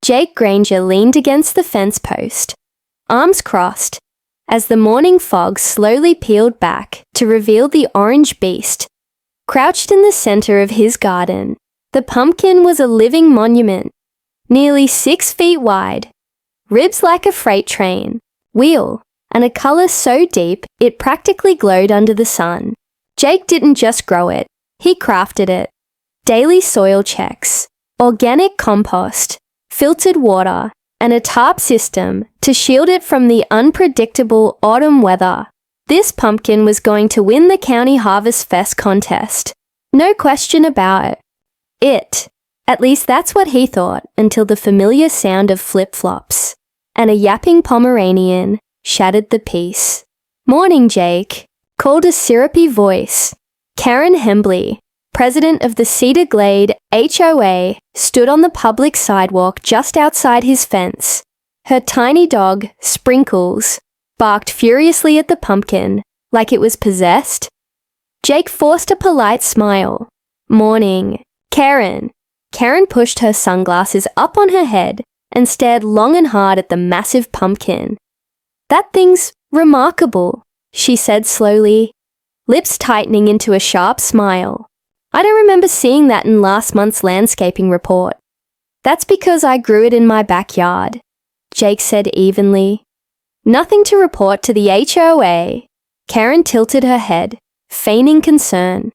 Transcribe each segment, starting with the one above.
Jake Granger leaned against the fence post, arms crossed, as the morning fog slowly peeled back to reveal the orange beast. Crouched in the center of his garden, the pumpkin was a living monument, nearly 6 feet wide, ribs like a freight train, wheel, and a color so deep it practically glowed under the sun. Jake didn't just grow it, he crafted it. Daily soil checks, organic compost, filtered water, and a tarp system to shield it from the unpredictable autumn weather. This pumpkin was going to win the County Harvest Fest contest. No question about it. At least that's what he thought until the familiar sound of flip-flops and a yapping Pomeranian shattered the peace. "Morning, Jake," called a syrupy voice. Karen Hembley, president of the Cedar Glade HOA, stood on the public sidewalk just outside his fence. Her tiny dog, Sprinkles, barked furiously at the pumpkin, like it was possessed. Jake forced a polite smile. "Morning, Karen." Karen pushed her sunglasses up on her head and stared long and hard at the massive pumpkin. "That thing's remarkable," she said slowly, lips tightening into a sharp smile. "I don't remember seeing that in last month's landscaping report." "That's because I grew it in my backyard," Jake said evenly. "Nothing to report to the HOA." Karen tilted her head, feigning concern.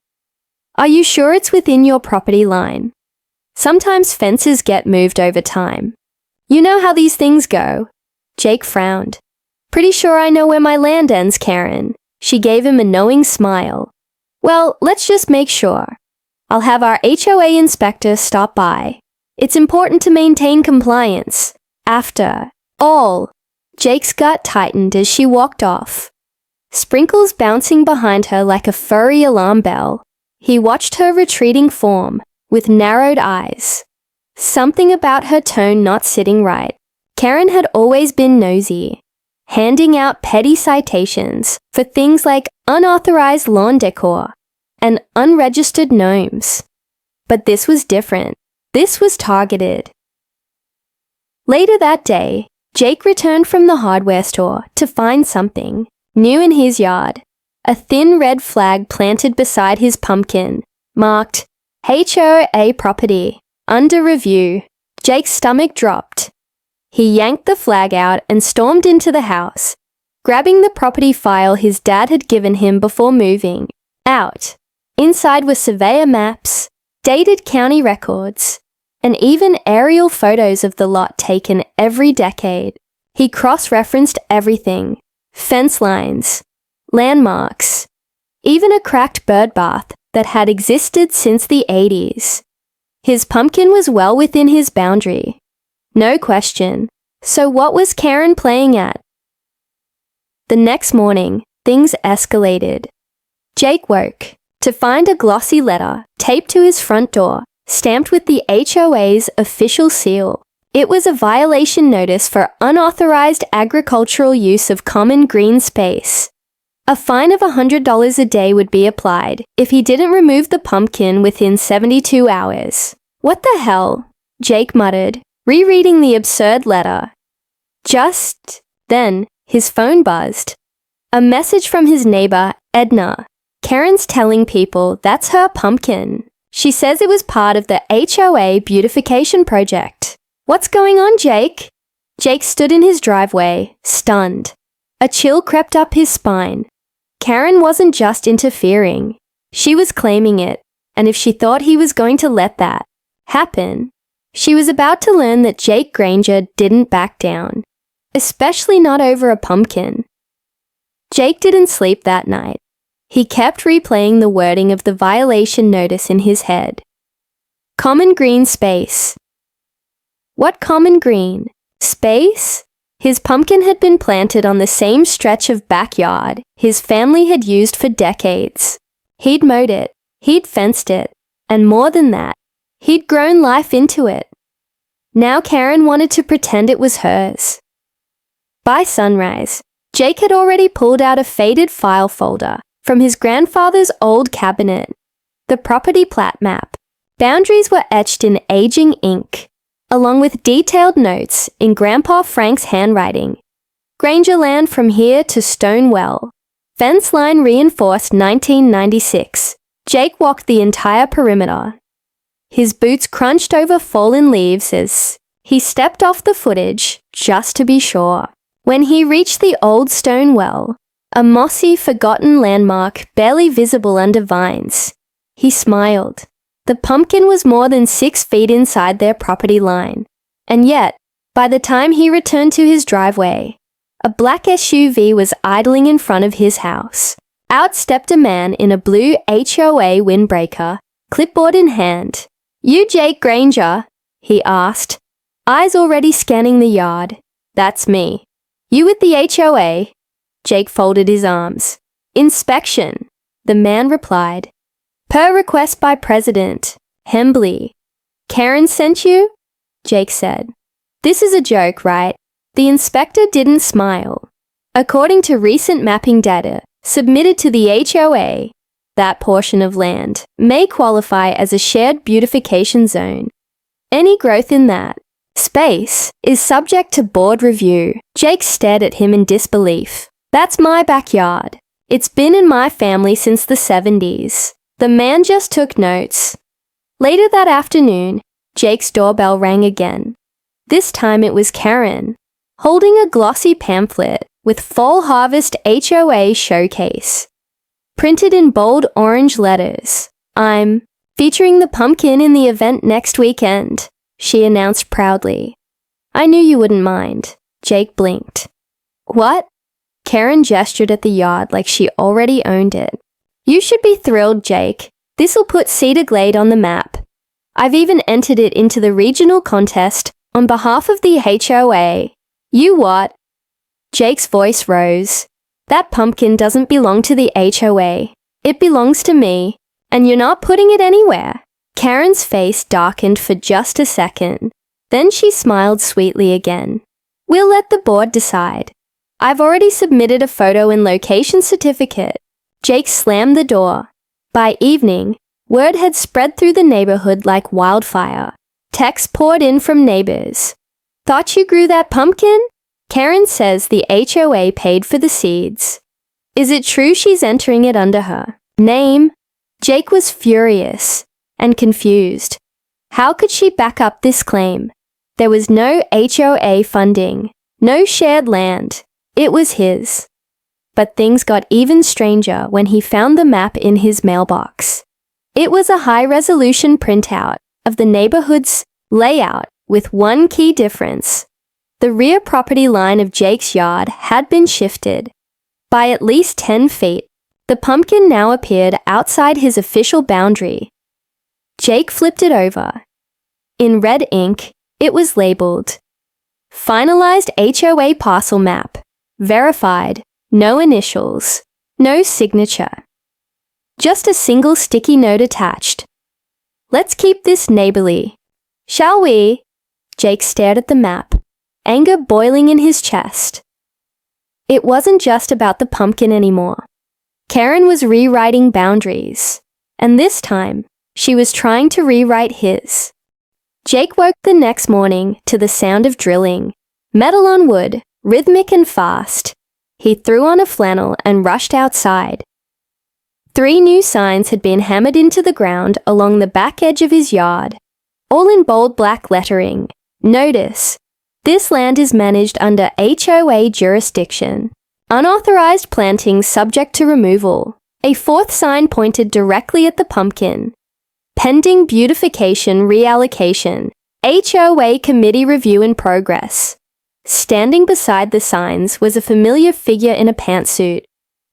"Are you sure it's within your property line? Sometimes fences get moved over time. You know how these things go." Jake frowned. "Pretty sure I know where my land ends, Karen." She gave him a knowing smile. "Well, let's just make sure. I'll have our HOA inspector stop by. It's important to maintain compliance. After all." Jake's gut tightened as she walked off, Sprinkles bouncing behind her like a furry alarm bell. He watched her retreating form with narrowed eyes. Something about her tone not sitting right. Karen had always been nosy, handing out petty citations for things like unauthorized lawn decor and unregistered gnomes. But this was different. This was targeted. Later that day, Jake returned from the hardware store to find something new in his yard. A thin red flag planted beside his pumpkin, marked HOA property, under review. Jake's stomach dropped. He yanked the flag out and stormed into the house, grabbing the property file his dad had given him before moving out. Inside were surveyor maps, dated county records, and even aerial photos of the lot taken every decade. He cross-referenced everything: fence lines, landmarks, even a cracked bird bath that had existed since the 80s. His pumpkin was well within his boundary. No question. So what was Karen playing at? The next morning, things escalated. Jake woke to find a glossy letter taped to his front door, stamped with the HOA's official seal. It was a violation notice for unauthorized agricultural use of common green space. A fine of $100 a day would be applied if he didn't remove the pumpkin within 72 hours. "What the hell?" Jake muttered, rereading the absurd letter. Just then, his phone buzzed. A message from his neighbor, Edna. "Karen's telling people that's her pumpkin. She says it was part of the HOA beautification project." "What's going on, Jake?" Jake stood in his driveway, stunned. A chill crept up his spine. Karen wasn't just interfering. She was claiming it, and if she thought he was going to let that happen, she was about to learn that Jake Granger didn't back down, especially not over a pumpkin. Jake didn't sleep that night. He kept replaying the wording of the violation notice in his head. Common green space. What common green? Space? His pumpkin had been planted on the same stretch of backyard his family had used for decades. He'd mowed it, he'd fenced it, and more than that, he'd grown life into it. Now Karen wanted to pretend it was hers. By sunrise, Jake had already pulled out a faded file folder from his grandfather's old cabinet. The property plat map. Boundaries were etched in aging ink. along with detailed notes in Grandpa Frank's handwriting. Granger land from here to Stonewell. Fence line reinforced 1996. Jake walked the entire perimeter. His boots crunched over fallen leaves as he stepped off the footage just to be sure. When he reached the old stone well, a mossy, forgotten landmark barely visible under vines, he smiled. The pumpkin was more than 6 feet inside their property line, and yet, by the time he returned to his driveway, a black SUV was idling in front of his house. Out stepped a man in a blue HOA windbreaker, clipboard in hand. "You Jake Granger?" he asked, eyes already scanning the yard. "That's me." "You with the HOA?" Jake folded his arms. "Inspection," the man replied. "Per request by President Hembley." "Karen sent you?" Jake said. "This is a joke, right?" The inspector didn't smile. According to recent mapping data submitted to the HOA, that portion of land may qualify as a shared beautification zone. Any growth in that space is subject to board review. Jake stared at him in disbelief. "That's my backyard. It's been in my family since the 70s. The man just took notes. Later that afternoon, Jake's doorbell rang again. This time it was Karen, holding a glossy pamphlet with Fall Harvest HOA showcase. Printed in bold orange letters, "I'm featuring the pumpkin in the event next weekend," she announced proudly. "I knew you wouldn't mind." Jake blinked. "What?" Karen gestured at the yard like she already owned it. "You should be thrilled, Jake. This'll put Cedar Glade on the map. I've even entered it into the regional contest on behalf of the HOA. You what?" Jake's voice rose. "That pumpkin doesn't belong to the HOA. It belongs to me, and you're not putting it anywhere." Karen's face darkened for just a second. Then she smiled sweetly again. "We'll let the board decide. I've already submitted a photo and location certificate." Jake slammed the door. By evening, word had spread through the neighborhood like wildfire. Texts poured in from neighbors. "Thought you grew that pumpkin? Karen says the HOA paid for the seeds. Is it true she's entering it under her name?" Jake was furious and confused. How could she back up this claim? There was no HOA funding, no shared land. It was his. But things got even stranger when he found the map in his mailbox. It was a high-resolution printout of the neighborhood's layout with one key difference. The rear property line of Jake's yard had been shifted. By at least 10 feet, the pumpkin now appeared outside his official boundary. Jake flipped it over. In red ink, it was labeled, "Finalized HOA parcel map. Verified. No initials. No signature." Just a single sticky note attached. "Let's keep this neighborly, shall we?" Jake stared at the map, anger boiling in his chest. It wasn't just about the pumpkin anymore. Karen was rewriting boundaries, and this time, she was trying to rewrite his. Jake woke the next morning to the sound of drilling, metal on wood, rhythmic and fast. He threw on a flannel and rushed outside. 3 new signs had been hammered into the ground along the back edge of his yard, all in bold black lettering. Notice: this land is managed under HOA jurisdiction. Unauthorized plantings subject to removal. A 4th sign pointed directly at the pumpkin. Pending beautification reallocation. HOA committee review in progress. Standing beside the signs was a familiar figure in a pantsuit.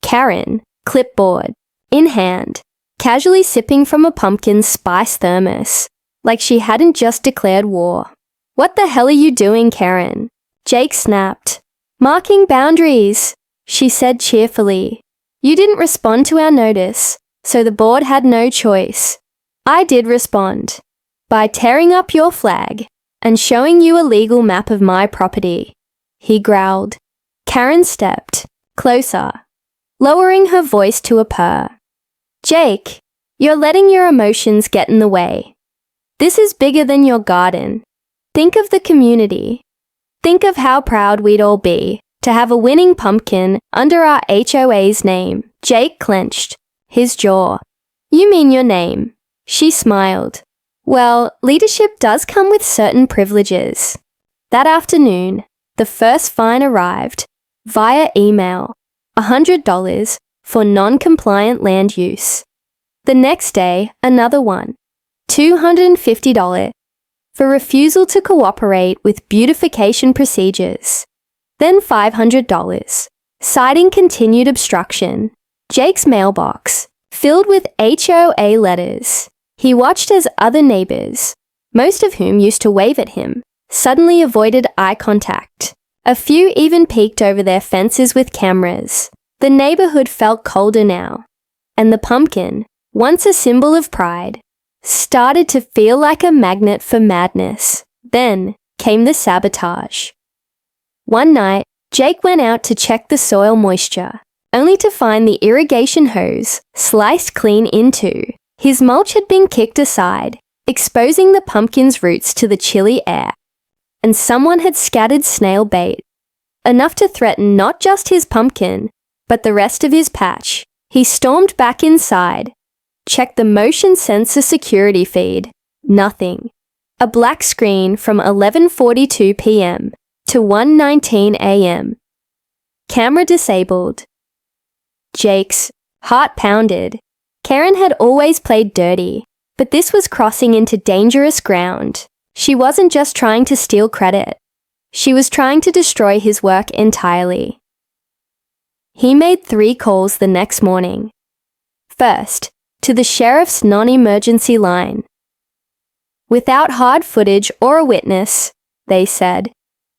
Karen, clipboard in hand, casually sipping from a pumpkin spice thermos, like she hadn't just declared war. "What the hell are you doing, Karen?" Jake snapped. "Marking boundaries," she said cheerfully. "You didn't respond to our notice, so the board had no choice. I did respond. By tearing up your flag and showing you a legal map of my property," he growled. Karen stepped closer, lowering her voice to a purr. "Jake, you're letting your emotions get in the way. This is bigger than your garden. Think of the community. Think of how proud we'd all be to have a winning pumpkin under our HOA's name. Jake clenched his jaw. You mean your name? She smiled. Well, leadership does come with certain privileges. That afternoon, the first fine arrived via email, $100 for non-compliant land use. The next day, another one, $250 for refusal to cooperate with beautification procedures. Then $500, citing continued obstruction. Jake's mailbox, filled with HOA letters. He watched as other neighbors, most of whom used to wave at him, suddenly avoided eye contact. A few even peeked over their fences with cameras. The neighborhood felt colder now, and the pumpkin, once a symbol of pride, started to feel like a magnet for madness. Then came the sabotage. One night, Jake went out to check the soil moisture, only to find the irrigation hose sliced clean in two. His mulch had been kicked aside, exposing the pumpkin's roots to the chilly air. And someone had scattered snail bait, enough to threaten not just his pumpkin, but the rest of his patch. He stormed back inside, checked the motion sensor security feed. Nothing. A black screen from 11:42 p.m. to 1:19 a.m. Camera disabled. Jake's heart pounded. Karen had always played dirty, but this was crossing into dangerous ground. She wasn't just trying to steal credit. She was trying to destroy his work entirely. He made 3 calls the next morning. First, to the sheriff's non-emergency line. Without hard footage or a witness, they said,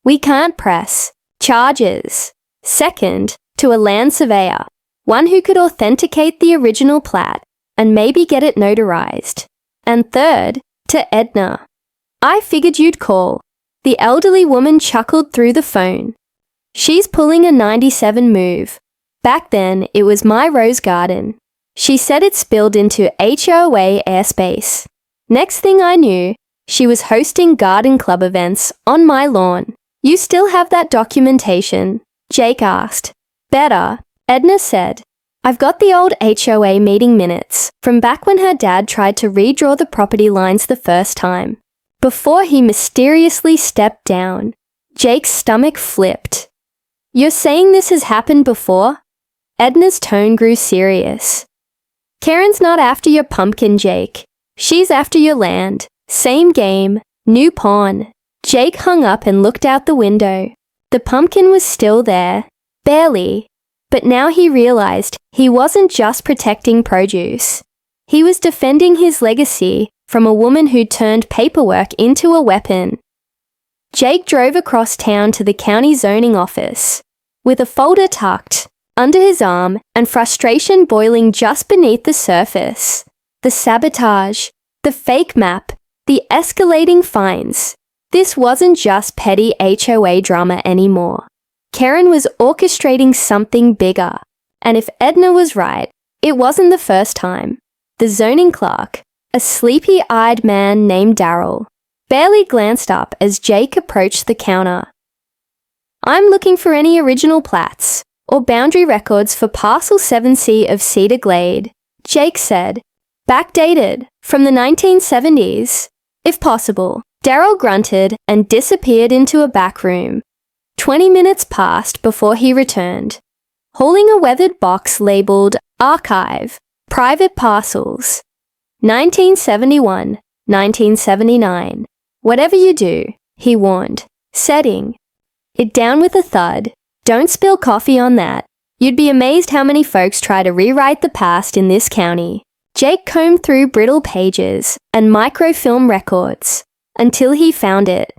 we can't press charges. Second, to a land surveyor, one who could authenticate the original plat and maybe get it notarized. And third, to Edna. I figured you'd call. The elderly woman chuckled through the phone. She's pulling a 97 move. Back then, it was my rose garden. She said it spilled into HOA airspace. Next thing I knew, she was hosting garden club events on my lawn. You still have that documentation? Jake asked. Better, Edna said. I've got the old HOA meeting minutes from back when her dad tried to redraw the property lines the first time. Before he mysteriously stepped down, Jake's stomach flipped. You're saying this has happened before? Edna's tone grew serious. Karen's not after your pumpkin, Jake. She's after your land. Same game, new pawn. Jake hung up and looked out the window. The pumpkin was still there, barely. But now he realized he wasn't just protecting produce. He was defending his legacy from a woman who turned paperwork into a weapon. Jake drove across town to the county zoning office, with a folder tucked under his arm and frustration boiling just beneath the surface. The sabotage, the fake map, the escalating fines. This wasn't just petty HOA drama anymore. Karen was orchestrating something bigger. And if Edna was right, it wasn't the first time. The zoning clerk, a sleepy-eyed man named Darryl, barely glanced up as Jake approached the counter. I'm looking for any original plats or boundary records for Parcel 7C of Cedar Glade, Jake said. Backdated, from the 1970s. If possible. Darryl grunted and disappeared into a back room. 20 minutes passed before he returned, hauling a weathered box labeled Archive, Private Parcels. 1971, 1979. Whatever you do, he warned. Setting it down with a thud. Don't spill coffee on that. You'd be amazed how many folks try to rewrite the past in this county. Jake combed through brittle pages and microfilm records until he found it.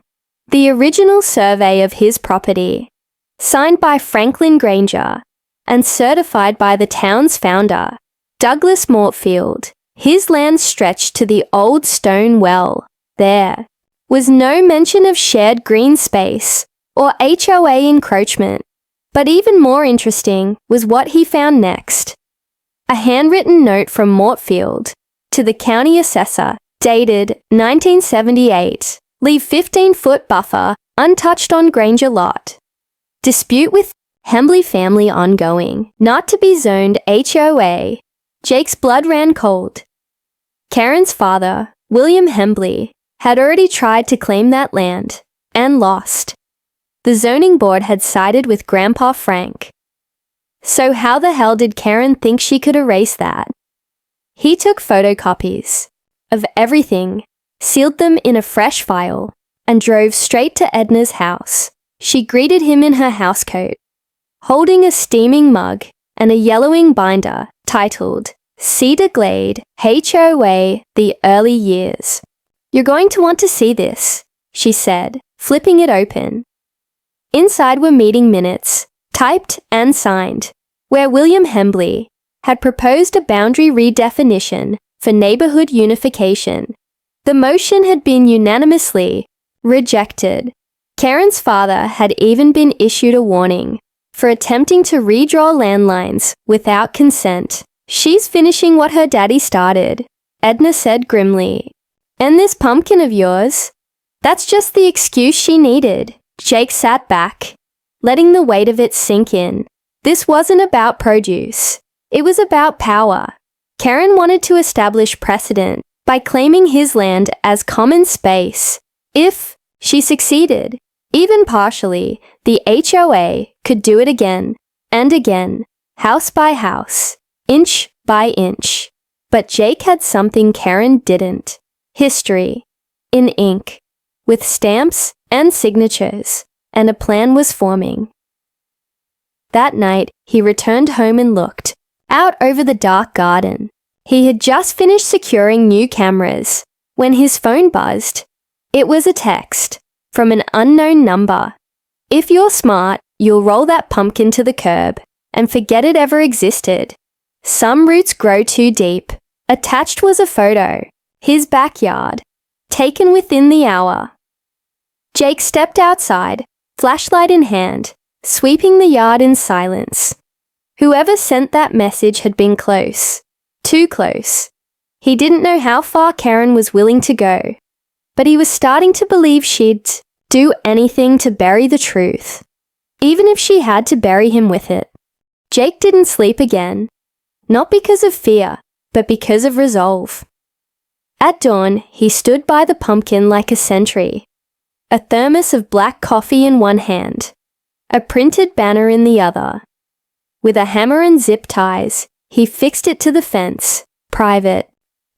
The original survey of his property, signed by Franklin Granger and certified by the town's founder, Douglas Mortfield. His land stretched to the old stone well. There was no mention of shared green space or HOA encroachment. But even more interesting was what he found next. A handwritten note from Mortfield to the county assessor, dated 1978. Leave 15-foot buffer untouched on Granger lot. Dispute with Hembley family ongoing. Not to be zoned HOA. Jake's blood ran cold. Karen's father, William Hembley, had already tried to claim that land and lost. The zoning board had sided with Grandpa Frank. So how the hell did Karen think she could erase that? He took photocopies of everything, sealed them in a fresh file, and drove straight to Edna's house. She greeted him in her housecoat, holding a steaming mug and a yellowing binder titled Cedar Glade, HOA, The Early Years. "You're going to want to see this," she said, flipping it open. Inside were meeting minutes, typed and signed, where William Hembley had proposed a boundary redefinition for neighborhood unification. The motion had been unanimously rejected. Karen's father had even been issued a warning for attempting to redraw landlines without consent. "She's finishing what her daddy started," Edna said grimly. "And this pumpkin of yours? That's just the excuse she needed." Jake sat back, letting the weight of it sink in. This wasn't about produce. It was about power. Karen wanted to establish precedent by claiming his land as common space. If she succeeded, even partially, the HOA could do it again and again, house by house, inch by inch. But Jake had something Karen didn't. History. In ink. With stamps and signatures, and a plan was forming. That night, he returned home and looked out over the dark garden. He had just finished securing new cameras when his phone buzzed. It was a text from an unknown number. "If you're smart, you'll roll that pumpkin to the curb and forget it ever existed. Some roots grow too deep." Attached was a photo, his backyard, taken within the hour. Jake stepped outside, flashlight in hand, sweeping the yard in silence. Whoever sent that message had been close. Too close. He didn't know how far Karen was willing to go, but he was starting to believe she'd do anything to bury the truth, even if she had to bury him with it. Jake didn't sleep again, not because of fear, but because of resolve. At dawn, he stood by the pumpkin like a sentry, a thermos of black coffee in one hand, a printed banner in the other. With a hammer and zip ties, he fixed it to the fence. Private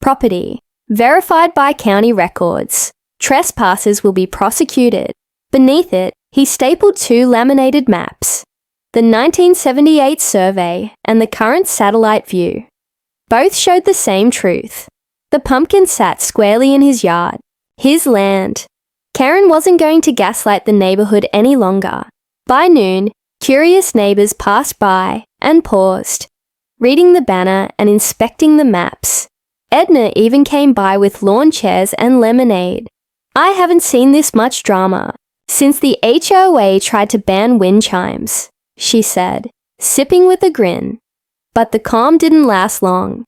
property. Verified by county records. Trespassers will be prosecuted. Beneath it, he stapled 2 laminated maps, the 1978 survey and the current satellite view. Both showed the same truth. The pumpkin sat squarely in his yard, his land. Karen wasn't going to gaslight the neighborhood any longer. By noon, curious neighbors passed by and paused, reading the banner and inspecting the maps. Edna even came by with lawn chairs and lemonade. "I haven't seen this much drama since the HOA tried to ban wind chimes," she said, sipping with a grin. But the calm didn't last long.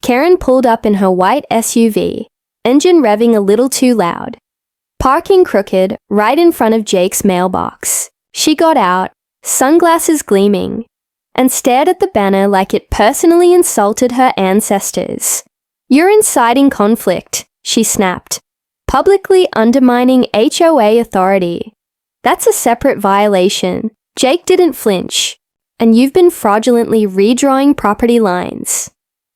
Karen pulled up in her white SUV, engine revving a little too loud, parking crooked right in front of Jake's mailbox. She got out, sunglasses gleaming, and stared at the banner like it personally insulted her ancestors. "You're inciting conflict," she snapped, publicly undermining HOA authority. "That's a separate violation." Jake didn't flinch. "And you've been fraudulently redrawing property lines."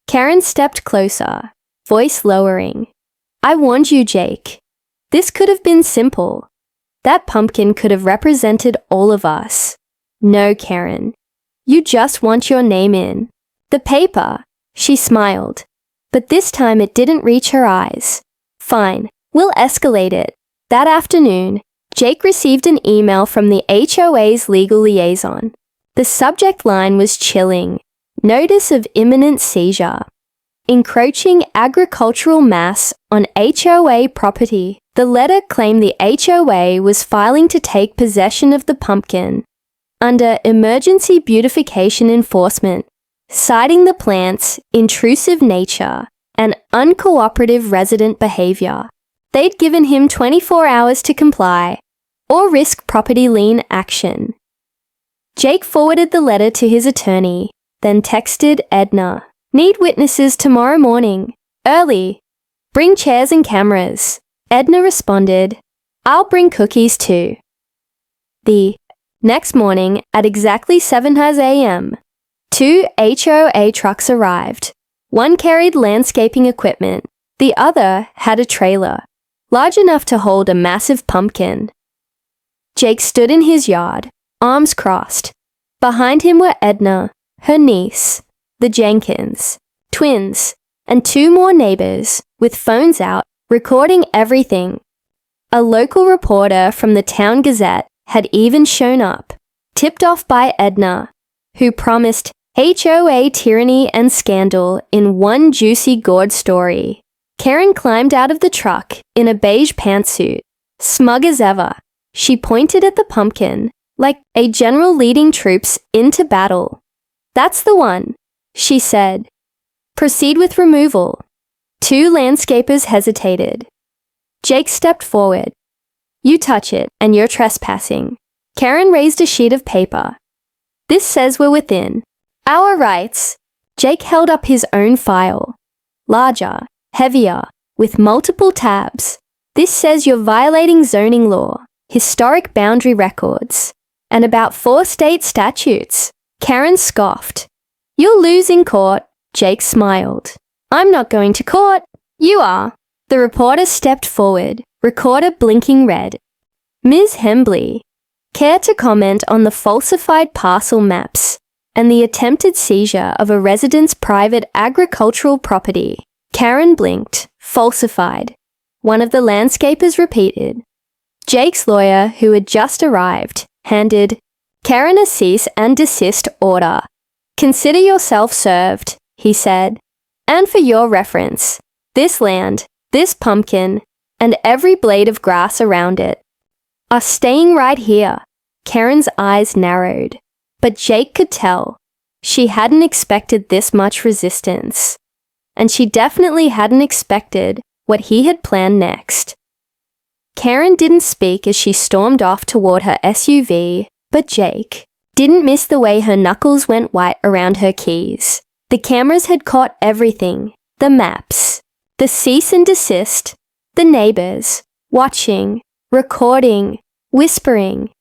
Karen stepped closer, voice lowering. "I warned you, Jake. This could have been simple. That pumpkin could have represented all of us." "No, Karen. You just want your name in the paper." She smiled, but this time it didn't reach her eyes. "Fine, we'll escalate it." That afternoon, Jake received an email from the HOA's legal liaison. The subject line was chilling. Notice of imminent seizure. Encroaching agricultural mass on HOA property. The letter claimed the HOA was filing to take possession of the pumpkin under emergency beautification enforcement, citing the plant's intrusive nature and uncooperative resident behavior. They'd given him 24 hours to comply or risk property lien action. Jake forwarded the letter to his attorney, then texted Edna, "Need witnesses tomorrow morning. Early. Bring chairs and cameras." Edna responded, "I'll bring cookies too." The next morning, at exactly 7 a.m., 2 HOA trucks arrived. One carried landscaping equipment. The other had a trailer, large enough to hold a massive pumpkin. Jake stood in his yard, arms crossed. Behind him were Edna, her niece, the Jenkins, twins, and 2 more neighbors, with phones out, recording everything. A local reporter from the Town Gazette had even shown up, tipped off by Edna, who promised HOA tyranny and scandal in one juicy gourd story. Karen climbed out of the truck in a beige pantsuit, smug as ever. She pointed at the pumpkin, like a general leading troops into battle. "That's the one," she said. "Proceed with removal." 2 landscapers hesitated. Jake stepped forward. "You touch it, and you're trespassing." Karen raised a sheet of paper. "This says we're within our rights." Jake held up his own file. Larger, heavier, with multiple tabs. "This says you're violating zoning law, historic boundary records, and about 4 state statutes." Karen scoffed. "You'll lose in court." Jake smiled. "I'm not going to court. You are." The reporter stepped forward, recorder blinking red. "Ms. Hembley, care to comment on the falsified parcel maps and the attempted seizure of a resident's private agricultural property?" Karen blinked. "Falsified." One of the landscapers repeated. Jake's lawyer, who had just arrived, handed Karen a cease and desist order. "Consider yourself served," he said. "And for your reference, this land, this pumpkin, and every blade of grass around it are staying right here." Karen's eyes narrowed, but Jake could tell. She hadn't expected this much resistance, and she definitely hadn't expected what he had planned next. Karen didn't speak as she stormed off toward her SUV, but Jake didn't miss the way her knuckles went white around her keys. The cameras had caught everything: the maps, the cease and desist, the neighbors, watching, recording, whispering.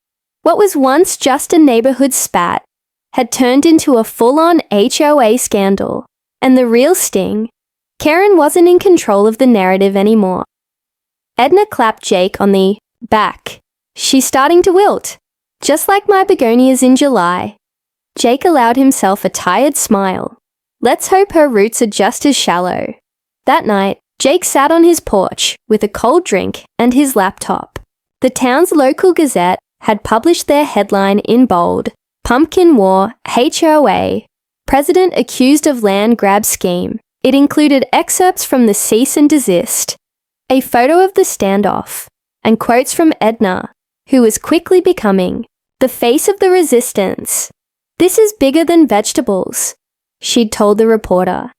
What was once just a neighborhood spat had turned into a full-on HOA scandal, and the real sting, Karen wasn't in control of the narrative anymore. Edna clapped Jake on the back. "She's starting to wilt, just like my begonias in July." Jake allowed himself a tired smile. Let's hope her roots are just as shallow. That night, Jake sat on his porch with a cold drink and his laptop. The town's local gazette had published their headline in bold: "Pumpkin War, HOA, President accused of land grab scheme." It included excerpts from the cease and desist, a photo of the standoff, and quotes from Edna, who was quickly becoming the face of the resistance. "This is bigger than vegetables," she'd told the reporter.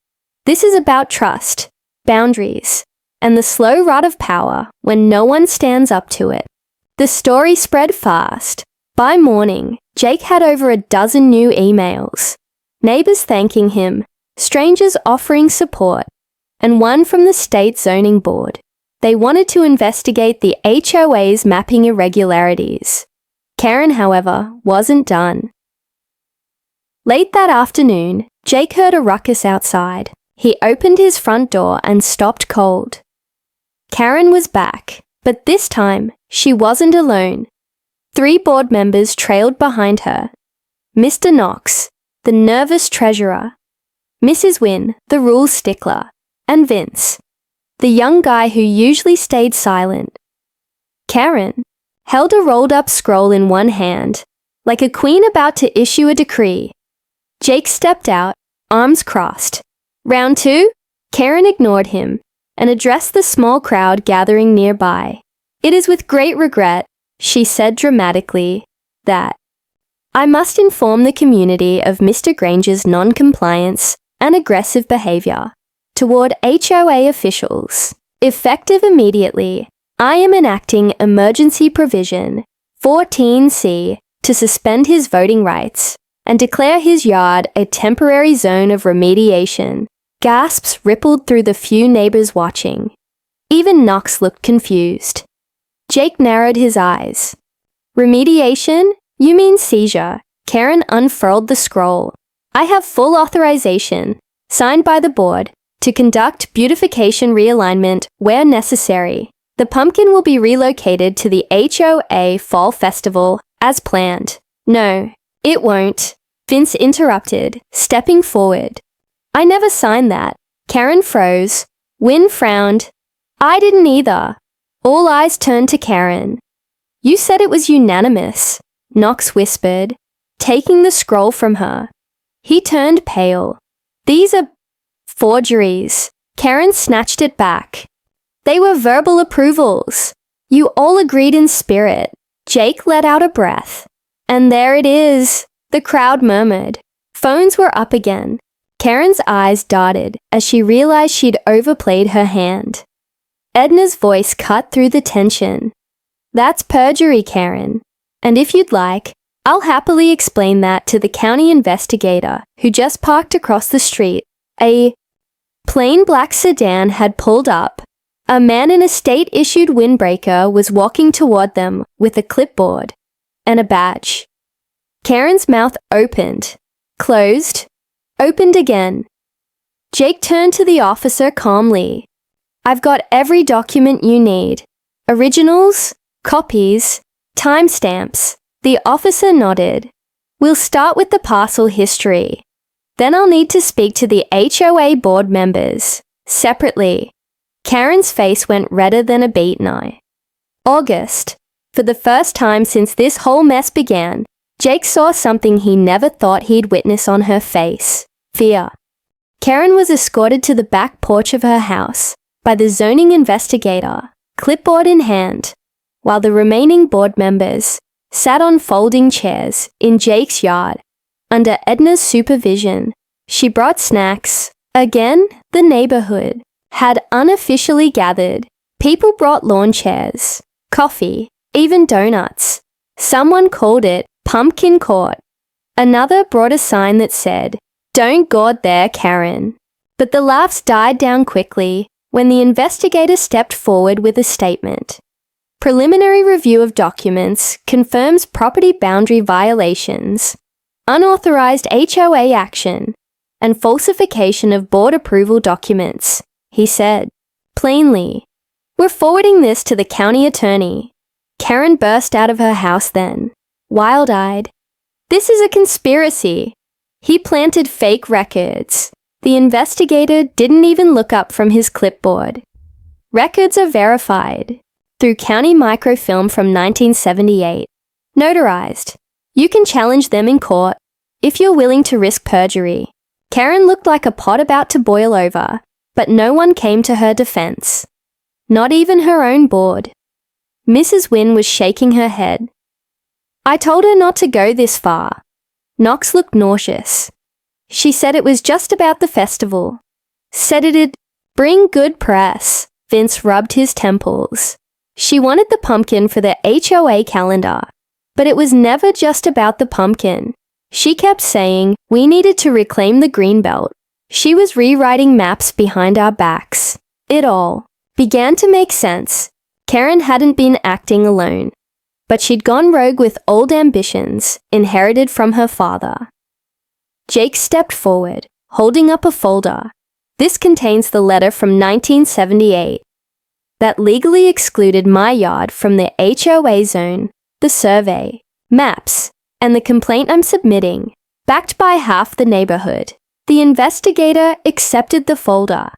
"This is about trust, boundaries, and the slow rot of power when no one stands up to it." The story spread fast. By morning, Jake had over a dozen new emails. Neighbors thanking him, strangers offering support, and one from the state zoning board. They wanted to investigate the HOA's mapping irregularities. Karen, however, wasn't done. Late that afternoon, Jake heard a ruckus outside. He opened his front door and stopped cold. Karen was back, but this time, she wasn't alone. 3 board members trailed behind her. Mr. Knox, the nervous treasurer, Mrs. Wynne, the rules stickler, and Vince, the young guy who usually stayed silent. Karen held a rolled-up scroll in one hand, like a queen about to issue a decree. Jake stepped out, arms crossed. "Round 2? Karen ignored him and addressed the small crowd gathering nearby. "It is with great regret," she said dramatically, "that I must inform the community of Mr. Granger's non-compliance and aggressive behavior toward HOA officials. Effective immediately, I am enacting emergency provision 14C to suspend his voting rights and declare his yard a temporary zone of remediation. Gasps rippled through the few neighbors watching. Even Knox looked confused. Jake narrowed his eyes. Remediation? You mean seizure? Karen unfurled the scroll. I have full authorization, signed by the board, to conduct beautification realignment where necessary. The pumpkin will be relocated to the HOA Fall Festival as planned. No, it won't, Vince interrupted, stepping forward. I never signed that. Karen froze. Wynne frowned. I didn't either. All eyes turned to Karen. You said it was unanimous, Knox whispered, taking the scroll from her. He turned pale. These are forgeries. Karen snatched it back. They were verbal approvals. You all agreed in spirit. Jake let out a breath. And there it is, the crowd murmured. Phones were up again. Karen's eyes darted as she realized she'd overplayed her hand. Edna's voice cut through the tension. That's perjury, Karen. And if you'd like, I'll happily explain that to the county investigator who just parked across the street. A plain black sedan had pulled up. A man in a state-issued windbreaker was walking toward them with a clipboard and a badge. Karen's mouth opened, closed, opened again. Jake turned to the officer calmly. I've got every document you need. Originals, copies, timestamps. The officer nodded. We'll start with the parcel history. Then I'll need to speak to the HOA board members, separately. Karen's face went redder than a beaten eye. August. For the first time since this whole mess began, Jake saw something he never thought he'd witness on her face. Fear. Karen was escorted to the back porch of her house by the zoning investigator, clipboard in hand, while the remaining board members sat on folding chairs in Jake's yard. Under Edna's supervision, she brought snacks. Again, the neighborhood had unofficially gathered. People brought lawn chairs, coffee, even donuts. Someone called it Pumpkin Court. Another brought a sign that said, Don't gourd there, Karen. But the laughs died down quickly when the investigator stepped forward with a statement. Preliminary review of documents confirms property boundary violations, unauthorized HOA action, and falsification of board approval documents, he said. Plainly, we're forwarding this to the county attorney. Karen burst out of her house then, wild-eyed. This is a conspiracy. He planted fake records. The investigator didn't even look up from his clipboard. Records are verified through county microfilm from 1978. Notarized. You can challenge them in court if you're willing to risk perjury. Karen looked like a pot about to boil over, but no one came to her defense. Not even her own board. Mrs. Wynne was shaking her head. I told her not to go this far. Knox looked nauseous. She said it was just about the festival. Said it'd bring good press. Vince rubbed his temples. She wanted the pumpkin for the HOA calendar. But it was never just about the pumpkin. She kept saying we needed to reclaim the greenbelt. She was rewriting maps behind our backs. It all began to make sense. Karen hadn't been acting alone, but she'd gone rogue with old ambitions inherited from her father. Jake stepped forward, holding up a folder. This contains the letter from 1978 that legally excluded my yard from the HOA zone, the survey, maps, and the complaint I'm submitting, backed by half the neighborhood. The investigator accepted the folder.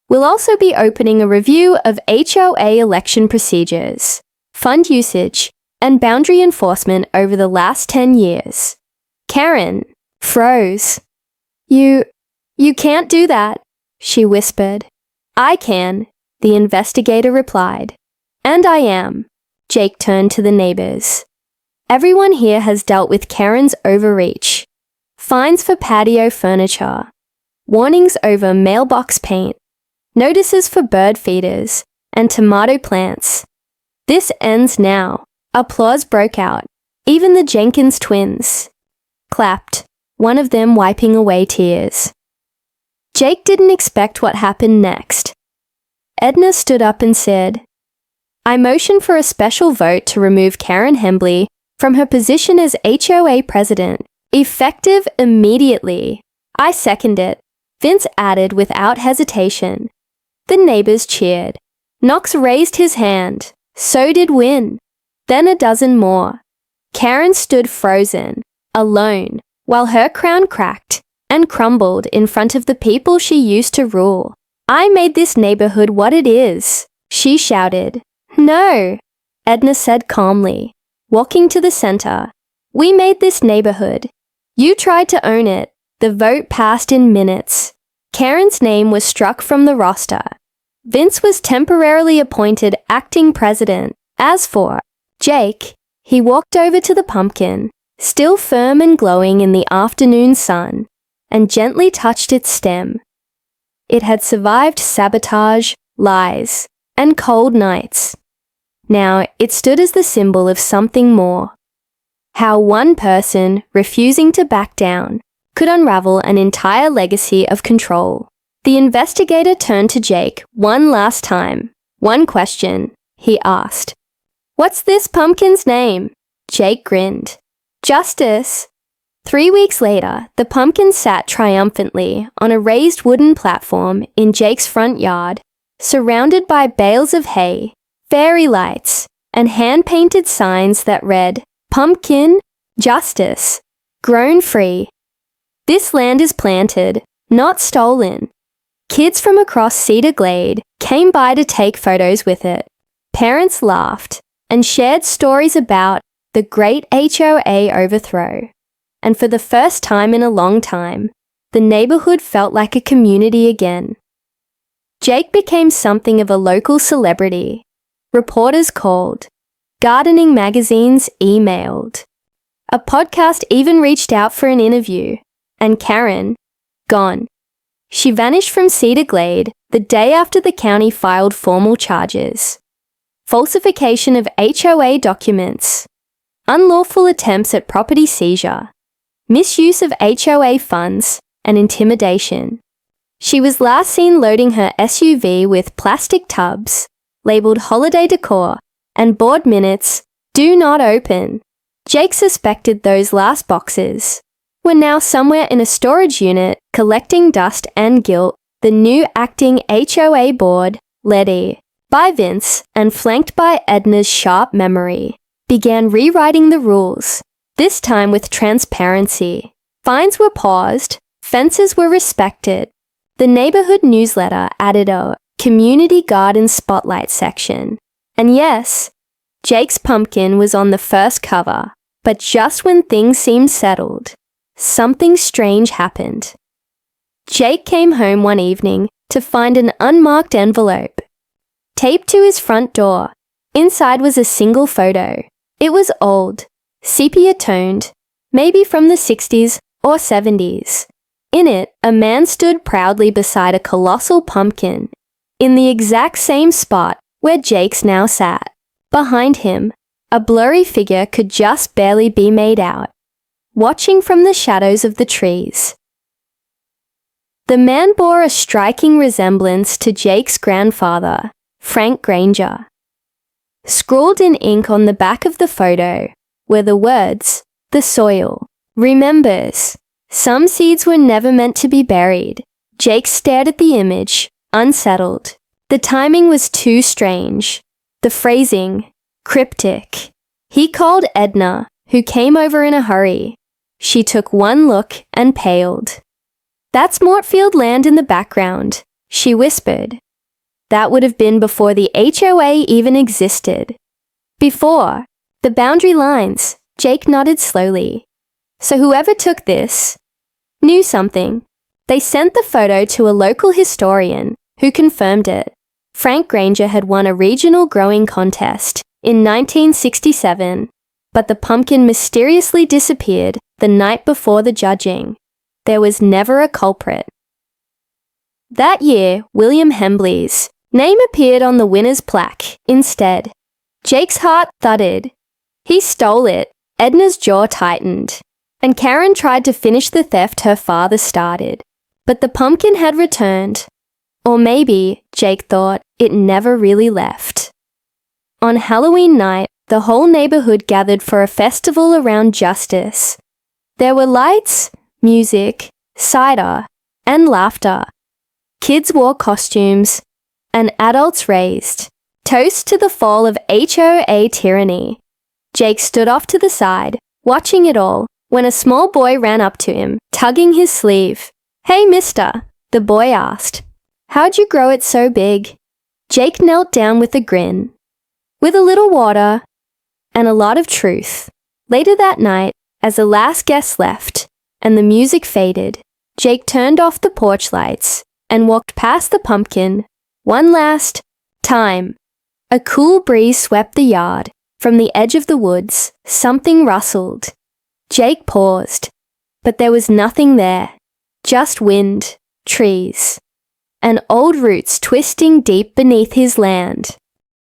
We'll also be opening a review of HOA election procedures, fund usage, and boundary enforcement over the last 10 years. Karen froze. You can't do that, she whispered. I can, the investigator replied. And I am. Jake turned to the neighbors. Everyone here has dealt with Karen's overreach. Fines for patio furniture. Warnings over mailbox paint. notices for bird feeders, and tomato plants. This ends now. Applause broke out. Even the Jenkins twins clapped, one of them wiping away tears. Jake didn't expect what happened next. Edna stood up and said, "I motion for a special vote to remove Karen Hembley from her position as HOA president, effective immediately." "I second it," Vince added without hesitation. The neighbors cheered. Knox raised his hand. So did Wynne. Then a dozen more. Karen stood frozen, alone, while her crown cracked and crumbled in front of the people she used to rule. "I made this neighborhood what it is," she shouted. "No," Edna said calmly, walking to the center. "We made this neighborhood. You tried to own it. The vote passed in minutes. Karen's name was struck from the roster. Vince was temporarily appointed acting president. As for Jake, he walked over to the pumpkin, still firm and glowing in the afternoon sun, and gently touched its stem. It had survived sabotage, lies, and cold nights. Now it stood as the symbol of something more. How one person, refusing to back down, could unravel an entire legacy of control. The investigator turned to Jake one last time. "One question," he asked. "What's this pumpkin's name?" Jake grinned. "Justice." 3 weeks later, the pumpkin sat triumphantly on a raised wooden platform in Jake's front yard, surrounded by bales of hay, fairy lights, and hand-painted signs that read, "Pumpkin, Justice, Grown Free." This land is planted, not stolen. Kids from across Cedar Glade came by to take photos with it. Parents laughed and shared stories about the great HOA overthrow. And for the first time in a long time, the neighborhood felt like a community again. Jake became something of a local celebrity. Reporters called. Gardening magazines emailed. A podcast even reached out for an interview. And Karen, gone. She vanished from Cedar Glade the day after the county filed formal charges. Falsification of HOA documents, unlawful attempts at property seizure, misuse of HOA funds, and intimidation. She was last seen loading her SUV with plastic tubs, labeled holiday decor, and board minutes, "Do not open." Jake suspected those last boxes were now somewhere in a storage unit collecting dust and guilt. The new acting HOA board, led by Vince and flanked by Edna's sharp memory, began rewriting the rules, this time with transparency. Fines were paused, fences were respected. The neighborhood newsletter added a community garden spotlight section. And yes, Jake's pumpkin was on the first cover, but just when things seemed settled, something strange happened. Jake came home one evening to find an unmarked envelope taped to his front door. Inside was a single photo. It was old, sepia-toned, maybe from the 60s or 70s. In it, a man stood proudly beside a colossal pumpkin, in the exact same spot where Jake's now sat. Behind him, a blurry figure could just barely be made out, watching from the shadows of the trees. The man bore a striking resemblance to Jake's grandfather, Frank Granger. Scrawled in ink on the back of the photo were the words, "The soil remembers. Some seeds were never meant to be buried." Jake stared at the image, unsettled. The timing was too strange. The phrasing, cryptic. He called Edna, who came over in a hurry. She took one look and paled. "That's Mortfield land in the background," she whispered. That would have been before the HOA even existed. Before the boundary lines, Jake nodded slowly. So whoever took this knew something. They sent the photo to a local historian who confirmed it. Frank Granger had won a regional growing contest in 1967, but the pumpkin mysteriously disappeared the night before the judging. There was never a culprit. That year, William Hembley's name appeared on the winner's plaque instead. Jake's heart thudded. He stole it. Edna's jaw tightened, and Karen tried to finish the theft her father started. But the pumpkin had returned. Or maybe, Jake thought, it never really left. On Halloween night, the whole neighborhood gathered for a festival around justice. There were lights, music, cider, and laughter. Kids wore costumes, and adults raised toasts to the fall of HOA tyranny. Jake stood off to the side, watching it all, when a small boy ran up to him, tugging his sleeve. "Hey, mister," the boy asked. "How'd you grow it so big?" Jake knelt down with a grin. "With a little water and a lot of truth." Later that night, as the last guest left and the music faded, Jake turned off the porch lights and walked past the pumpkin one last time. A cool breeze swept the yard. From the edge of the woods, something rustled. Jake paused, but there was nothing there. Just wind, trees, and old roots twisting deep beneath his land.